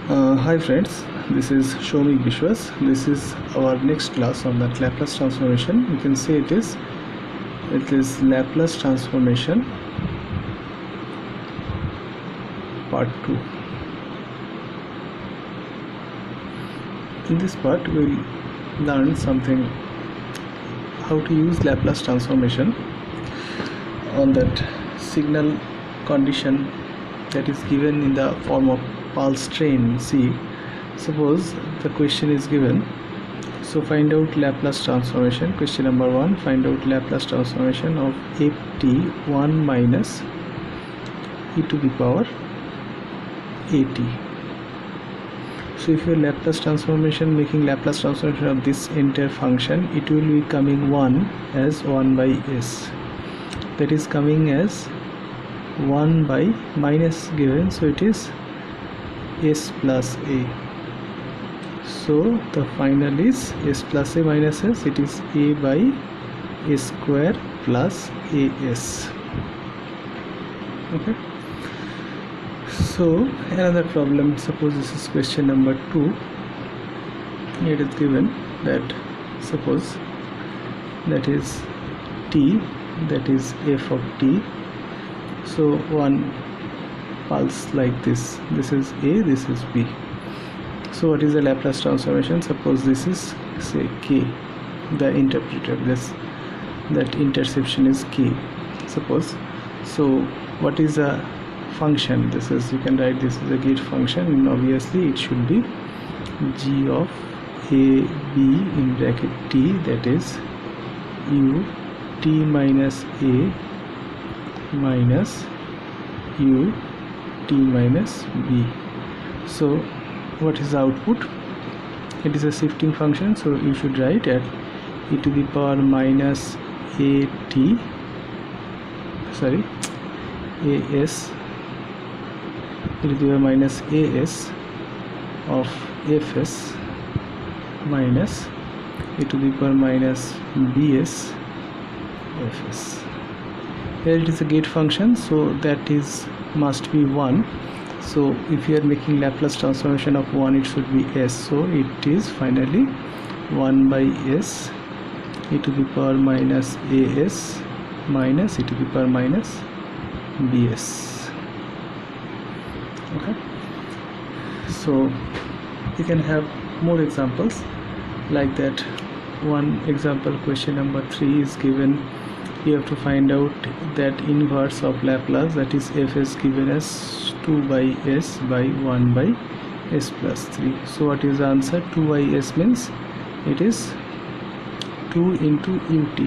Hi friends, this is Shomik Bishwas. This is our next class on that Laplace transformation. You can see it is Laplace transformation part 2. In this part we'll learn something, how to use Laplace transformation on that signal condition that is given in the form of pulse train. See, suppose the question is given, so find out Laplace transformation. Question number 1, find out Laplace transformation of ft1 minus e to the power at. So if your Laplace transformation, making Laplace transformation of this entire function, it will be coming 1 as 1 by s, that is coming as 1 by minus given, so it is s plus a. So the final is s plus a minus s, it is a by a square plus as. Okay, so another problem, suppose this is question number 2. It is given that, suppose that is t, that is f of t. So one pulse like this, this is a, this is b. So what is the Laplace transformation? Suppose this is, say, k, the interpreter, this, that interception is k, suppose. So what is a function? This is, you can write this as a gate function, and obviously it should be g of a b in bracket t, that is u t minus a minus u t minus b. So what is the output? It is a shifting function, so you should write at e to the power minus at, sorry, as, e to the power minus as of fs minus e to the power minus bs fs. Here it is a gate function, so that is must be 1. So if you are making Laplace transformation of 1, it should be s, so it is finally 1 by s e to the power minus as minus e to the power minus bs. Okay, so you can have more examples like that. One example, question number 3 is given. You have to find out that inverse of Laplace, that is fs, given as 2 by s by 1 by s plus 3. So what is the answer? 2 by s means it is 2 into ut.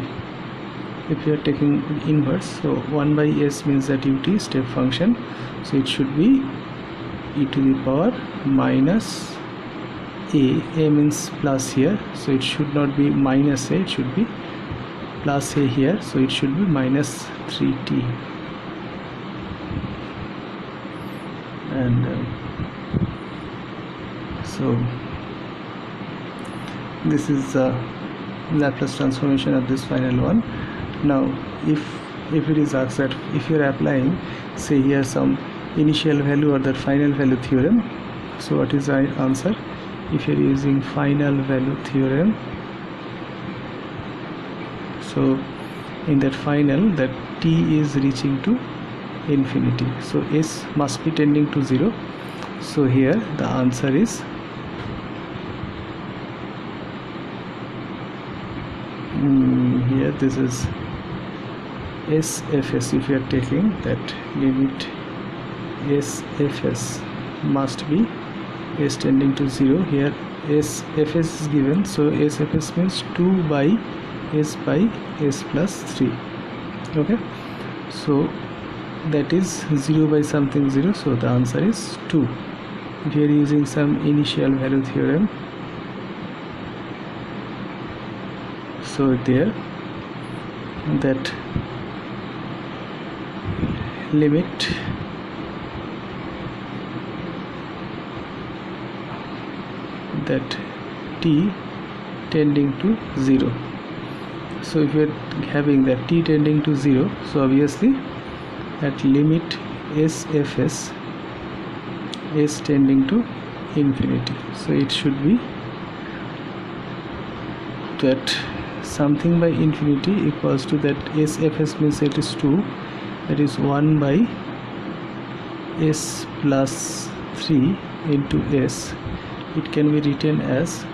If you are taking inverse, so 1 by s means that ut, step function, so it should be e to the power minus a means plus here, so it should not be minus a, it should be plus a here, so it should be minus 3t. And so this is the Laplace transformation of this final one. Now if it is asked that if you are applying, say here, some initial value or that final value theorem, so what is the answer? If you are using final value theorem, so in that final, that t is reaching to infinity, so s must be tending to 0. So here the answer is here, this is sfs. If you are taking that limit sfs must be s tending to 0, here sfs is given, so sfs means 2 by s plus 3. Okay, so that is 0 by something 0, so the answer is 2. If you are using some initial value theorem, so there that limit that t tending to 0. So if you are having that t tending to 0, so obviously at limit sfs s tending to infinity. So it should be that something by infinity equals to that SFS means it is 2, that is 1 by S plus 3 into S. It can be written as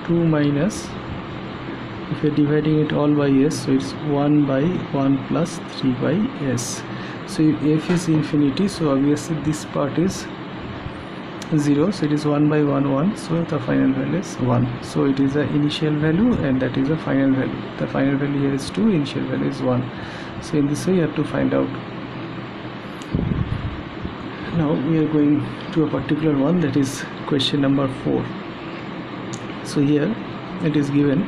2 minus, if you are dividing it all by S, so it's 1 by 1 plus 3 by S. So if F is infinity, so obviously this part is 0, so it is 1 by 1 1, so the final value is 1. So it is the initial value and that is the final value. The final value here is 2, initial value is 1. So in this way you have to find out. Now we are going to a particular one, that is question number 4. So here it is given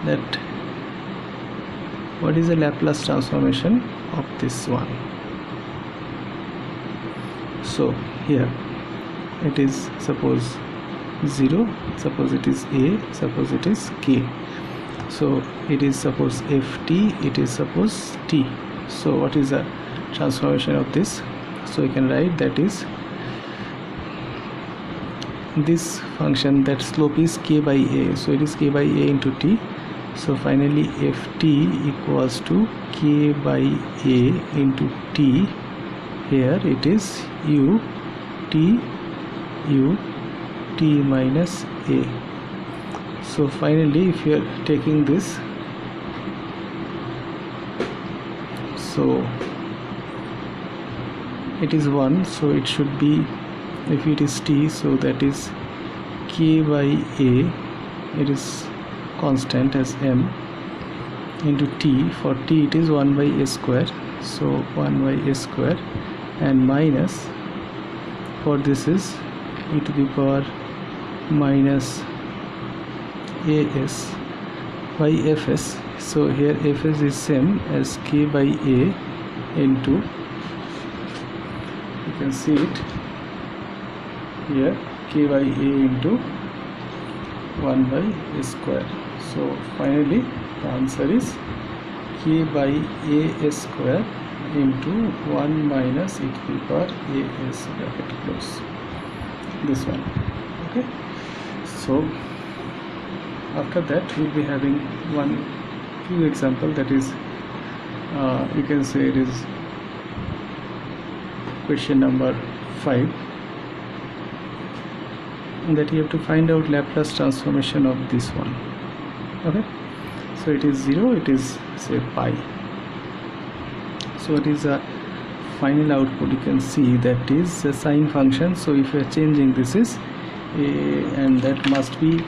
that what is the Laplace transformation of this one. So here it is suppose 0, suppose it is A, suppose it is K. So it is suppose ft, it is suppose t. So what is the transformation of this? So you can write that is this function, that slope is k by a, so it is k by a into t. So finally ft equals to k by a into t. Here it is u t minus a. So finally if you are taking this, so it is 1, so it should be, if it is t, so that is k by a, it is constant as m, into t. For t it is 1 by a square, so 1 by a square, and minus, for this is e to the power minus as by fs. So here fs is same as k by a into, you can see it here, k by a into 1 by a square. So finally the answer is k by a square into 1 minus e to the power as, bracket close, this one. Okay, so after that we'll be having few example, that is you can say it is question number 5, that you have to find out Laplace transformation of this one. Okay, so it is 0, it is say pi. So it is a final output, you can see that is a sine function. So if you are changing, this is a, and that must be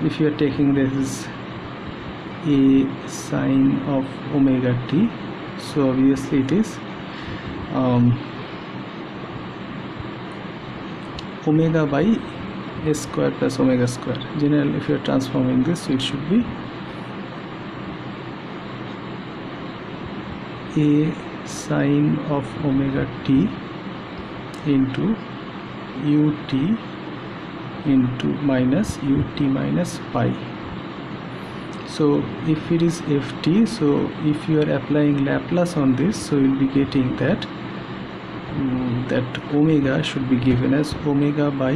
if you are taking this is a sine of omega t, so obviously it is omega by a square plus omega square. Generally if you are transforming this, so it should be a sine of omega t into ut into minus ut minus pi. So if it is ft, so if you are applying Laplace on this, so you will be getting that that omega should be given as omega by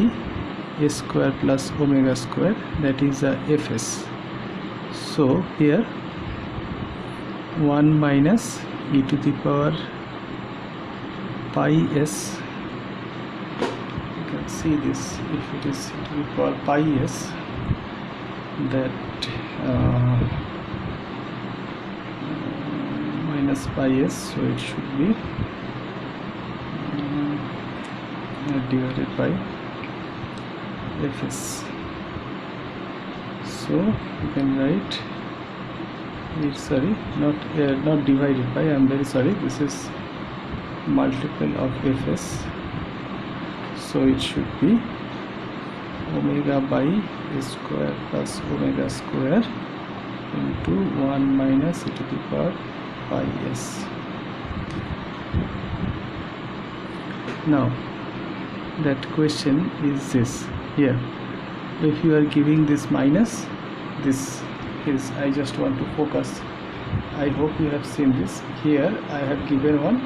a square plus omega square, that is a fs. So here 1 minus e to the power pi s, you can see this, if it is e to the power pi s, that minus pi s, so it should be divided by fs. So you can write it, sorry, not divided by, I am very sorry, this is multiple of fs, so it should be omega by a square plus omega square into 1 minus e to the power pi s. Now that question is this, here if you are giving this minus, this is, I just want to focus, I hope you have seen this, here I have given one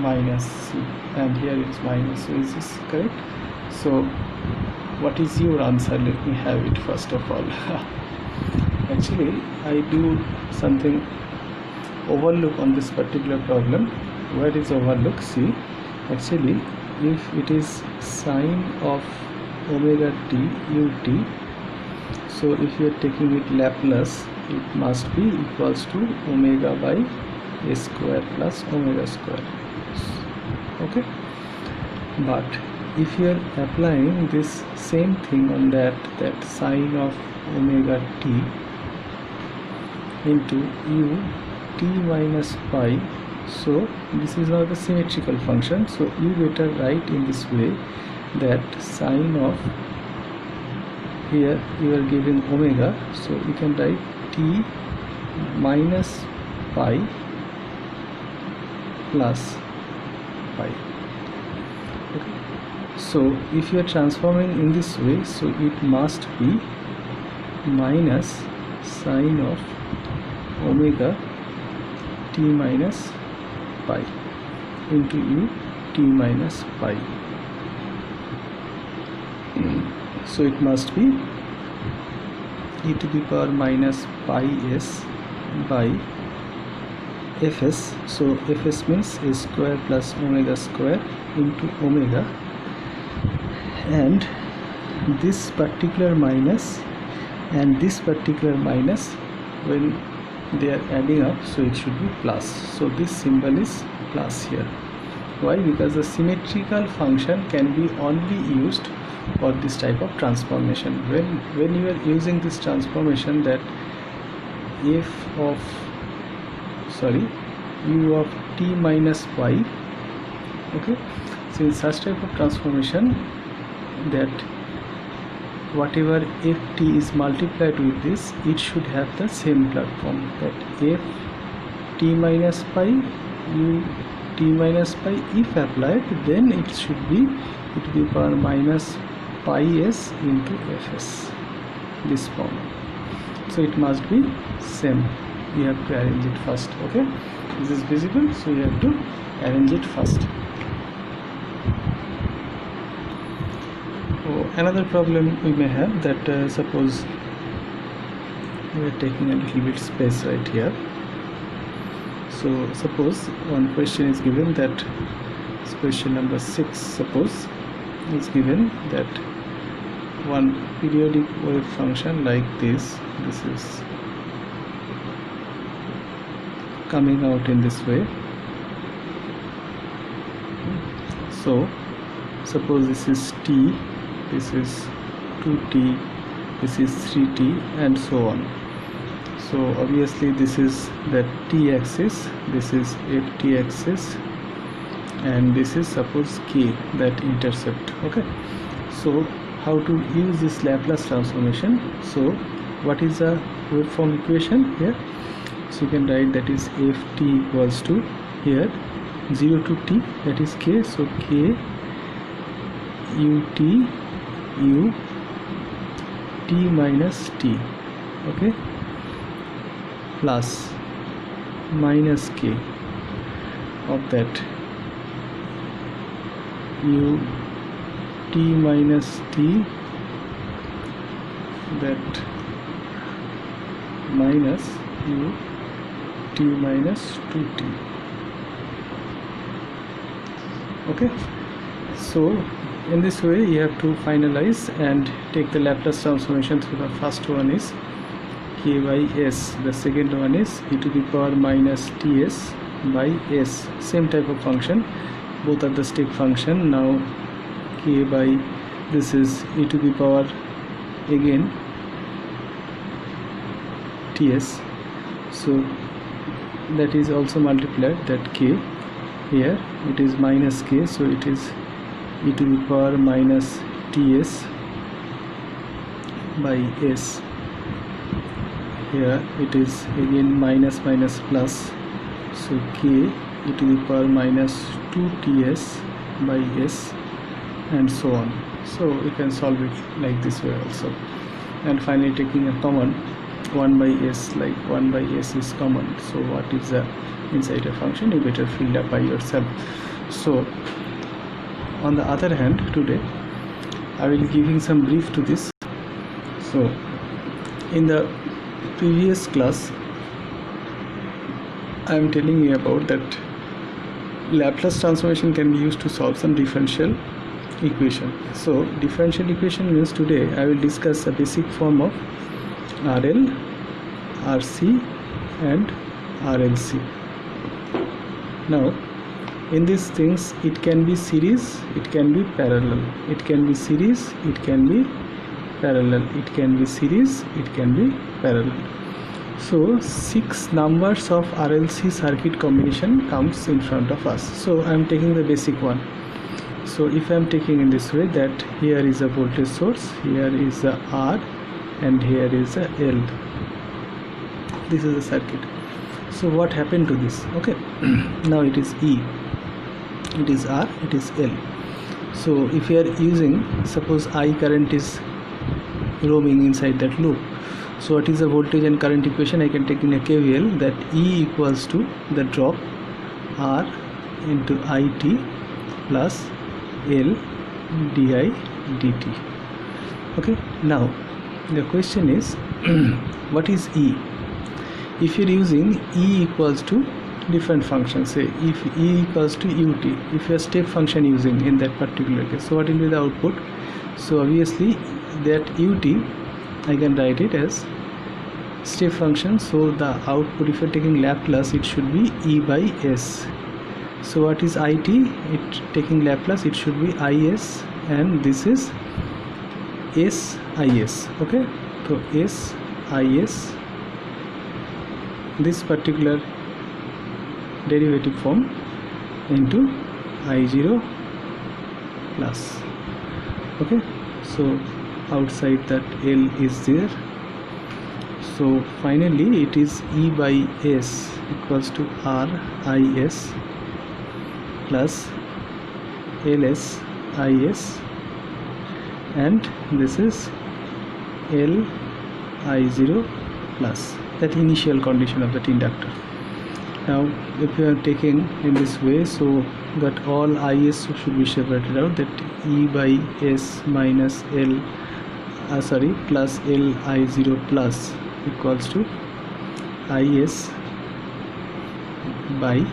minus c, and here it is minus. So is this correct? So what is your answer? Let me have it first of all. Actually I do something overlook on this particular problem. Where is overlook? See, actually if it is sine of omega t ut, so if you are taking it Laplace, it must be equals to omega by a square plus omega square. Okay, but if you are applying this same thing on that sine of omega t into u t minus pi, so this is not a symmetrical function, so you better write in this way that sine of, here you are giving omega, so you can write t minus pi plus pi. Okay. So if you are transforming in this way, so it must be minus sine of omega t minus pi into u t minus pi. So it must be e to the power minus pi s by fs. So fs means a square plus omega square into omega, and this particular minus and this particular minus, when they are adding up, so it should be plus. So this symbol is plus here. Why? Because the symmetrical function can be only used for this type of transformation. When you are using this transformation, that u of t minus pi, okay, so in such type of transformation, that whatever ft is multiplied with this, it should have the same platform, that f t minus pi u t minus pi, if applied, then it should be e to the power minus pi s into fs, this form. So it must be same. You have to arrange it first. Okay, this is visible, so you have to arrange it first. Another problem we may have, that suppose we are taking a little bit space right here. So suppose one question is given, that is question number 6. Suppose is given that one periodic wave function like this is coming out in this way. So suppose this is t, this is 2t, this is 3t, and so on. So obviously this is the t axis, this is ft axis, and this is suppose k, that intercept. Okay, so how to use this Laplace transformation? So what is the waveform equation here? So you can write that is ft equals to, here 0 to t, that is k, so k ut u t minus t, okay, plus minus k of that u t minus t, that minus u t minus 2t. Okay, so in this way you have to finalize and take the Laplace transformation. So the first one is k by s, the second one is e to the power minus ts by s, same type of function, both are the step function. Now k by, this is e to the power again ts, so that is also multiplied, that k, here it is minus k, so it is e to the power minus ts by s, here it is again minus minus plus, so k e to the power minus 2ts by s, and so on. So you can solve it like this way also. And finally taking a common 1 by s, like 1 by s is common, so what is the inside a function, you better fill up by yourself. So on the other hand, today I will be giving some brief to this. So in the previous class I am telling you about that Laplace transformation can be used to solve some differential equation. So differential equation means today I will discuss a basic form of RL, RC and RLC. Now in these things, it can be series, it can be parallel, it can be series, it can be parallel, it can be series, it can be parallel. So 6 numbers of RLC circuit combination comes in front of us. So I am taking the basic one. So if I am taking in this way, that here is a voltage source, here is a R and here is a L. This is the circuit. So what happened to this? Okay, now it is E, it is R, it is L. So if you are using, suppose I current is roaming inside that loop, so what is the voltage and current equation? I can take in a KVL, that E equals to the drop R into IT plus L di dt. Okay, now the question is what is E? If you are using E equals to different functions, say if E equals to ut, if you are step function using in that particular case, so what will be the output? So obviously that ut I can write it as step function, so the output, if you are taking Laplace, it should be E by S. So what is IT? It taking Laplace, it should be IS, and this is SIS. Okay, so SIS, this particular derivative form into I0 plus. Okay, so outside that L is there. So finally it is E by S equals to RIS plus LSIS, and this is LI0 plus, that initial condition of that inductor. Now if you are taking in this way, so that all IS should be separated out, that E by S minus L plus LI0 plus equals to IS by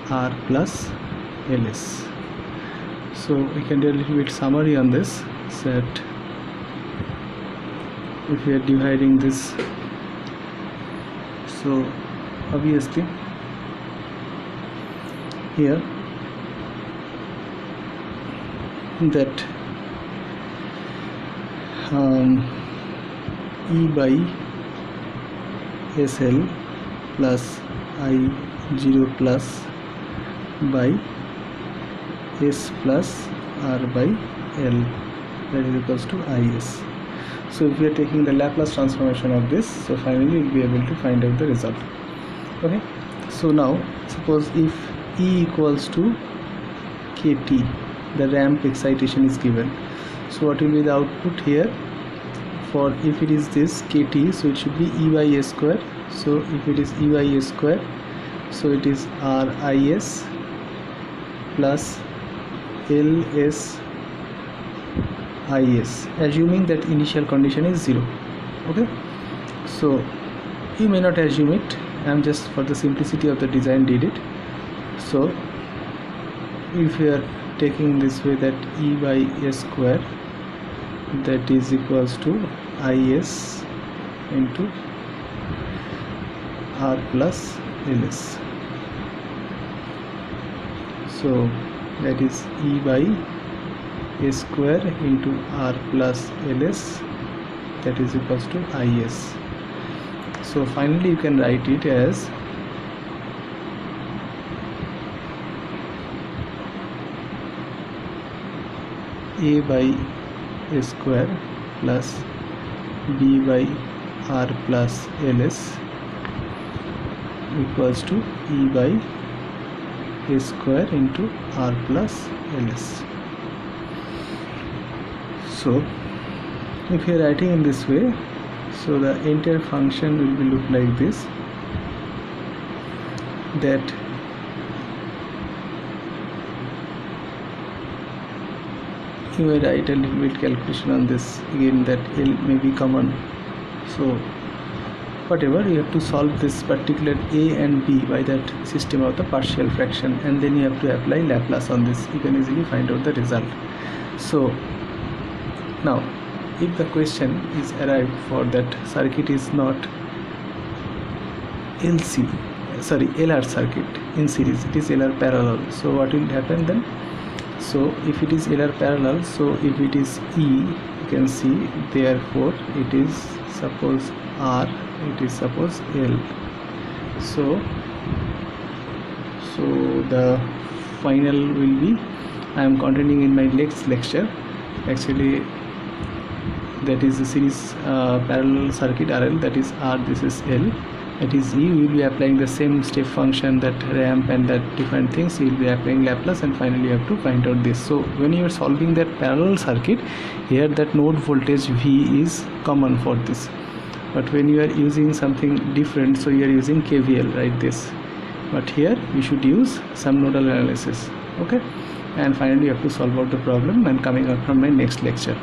R plus LS. So we can do a little bit summary on this, that if we are dividing this, so obviously here that E by SL plus I0 plus by S plus R by L, that is equals to IS. So if we are taking the Laplace transformation of this, so finally we will be able to find out the result. Okay, so now suppose if E equals to KT, the ramp excitation is given, so what will be the output here? For if it is this KT, so it should be E by S square. So if it is E by S square, so it is RIS plus LSIS, assuming that initial condition is 0. Okay, so you may not assume it, I am just for the simplicity of the design did it. So if you are taking this way, that E by S square, that is equals to IS into R plus LS. So that is E by S square into R plus LS, that is equals to IS. So finally you can write it as A by S square plus B by R plus LS equals to E by S square into R plus LS. So if you are writing in this way, so the entire function will be look like this. that you may write a little bit calculation on this again, that L may be common. So whatever, you have to solve this particular A and B by that system of the partial fraction, and then you have to apply Laplace on this. You can easily find out the result. So now if the question is arrived for that circuit is not LR circuit in series, it is LR parallel. So what will happen then? So if it is LR parallel, so if it is E, you can see, therefore it is suppose R, it is suppose L. So the final will be, I am continuing in my next lecture. Actually that is the series parallel circuit RL, that is R, this is L, that is E. We will be applying the same step function, that ramp and that different things. You will be applying Laplace, and finally you have to find out this. So when you are solving that parallel circuit, here that node voltage V is common for this, but when you are using something different, so you are using KVL, right, this, but here you should use some nodal analysis. Okay, and finally you have to solve out the problem. And coming up from my next lecture.